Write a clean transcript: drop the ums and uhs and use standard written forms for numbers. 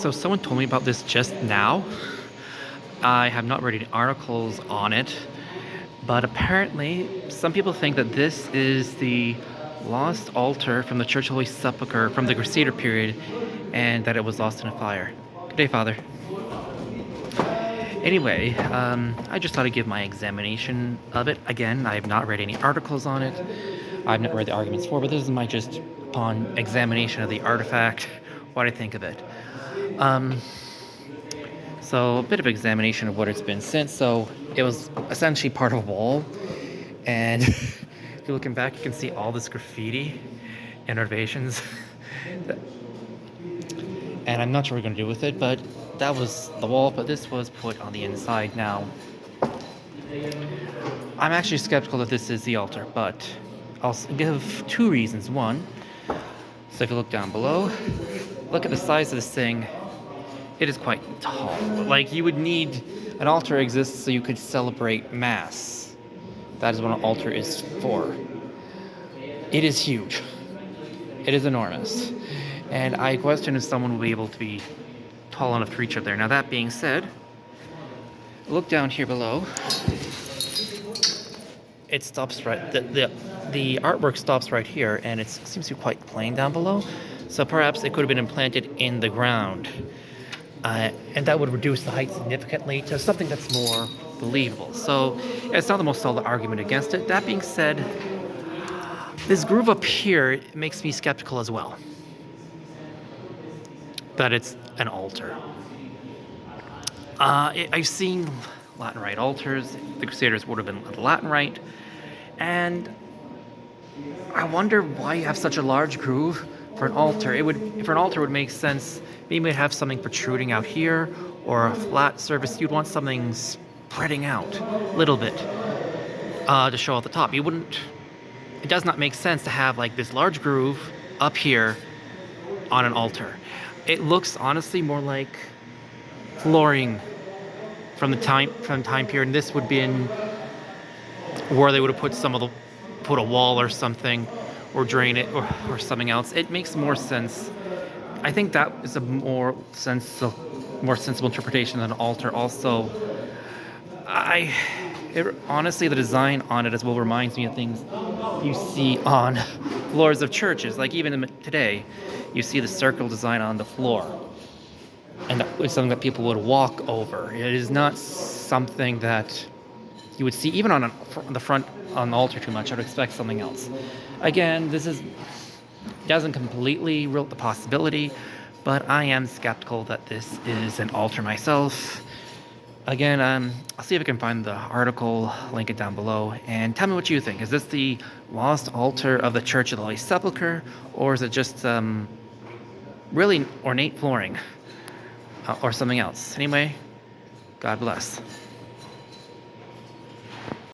So someone told me about this just now. I have not read any articles on it, but apparently some people think that this is the lost altar from the Church of Holy Sepulchre from the Crusader period, and that it was lost in a fire. Good day, Father. Anyway, I just thought I'd give my examination of it. Again, I have not read any articles on it. I've not read the arguments for, but this is my just upon examination of the artifact, what I think of it. So a bit of examination of what it's been since. So it was essentially part of a wall, and if you're looking back, you can see all this graffiti and renovations. And I'm not sure what we're going to do with it, but that was the wall, but this was put on the inside. Now, I'm actually skeptical that this is the altar, but I'll give two reasons. One, so if you look down below, look at the size of this thing. It is quite tall. Like, you would need an altar exists so you could celebrate Mass. That is what an altar is for. It is huge. It is enormous. And I question if someone will be able to be tall enough to reach up there. Now, that being said, look down here below. It stops right, the artwork stops right here, and it seems to be quite plain down below. So perhaps it could have been implanted in the ground. And that would reduce the height significantly to something that's more believable. So it's not the most solid argument against it. That being said, this groove up here makes me skeptical as well that it's an altar. I've seen Latin Rite altars. The Crusaders would have been Latin Rite. And I wonder why you have such a large groove for an altar. For an altar, it would make sense. Maybe you'd have something protruding out here, or a flat surface. You'd want something spreading out a little bit to show at the top. It does not make sense to have like this large groove up here on an altar. It looks honestly more like flooring from the time period. And this would be in where they would have put a wall or something, or drain it, or something else. It makes more sense. I think that is a more sensible interpretation than an altar. Also, honestly, the design on it as well reminds me of things you see on floors of churches. Like even today, you see the circle design on the floor, and it's something that people would walk over. It is not something that you would see even on the front on the altar too much. I'd expect something else. Again, doesn't completely rule out the possibility, but I am skeptical that this is an altar myself. Again, I'll see if I can find the article, link it down below, and tell me what you think. Is this the lost altar of the Church of the Holy Sepulchre, or is it just really ornate flooring, or something else? Anyway, God bless.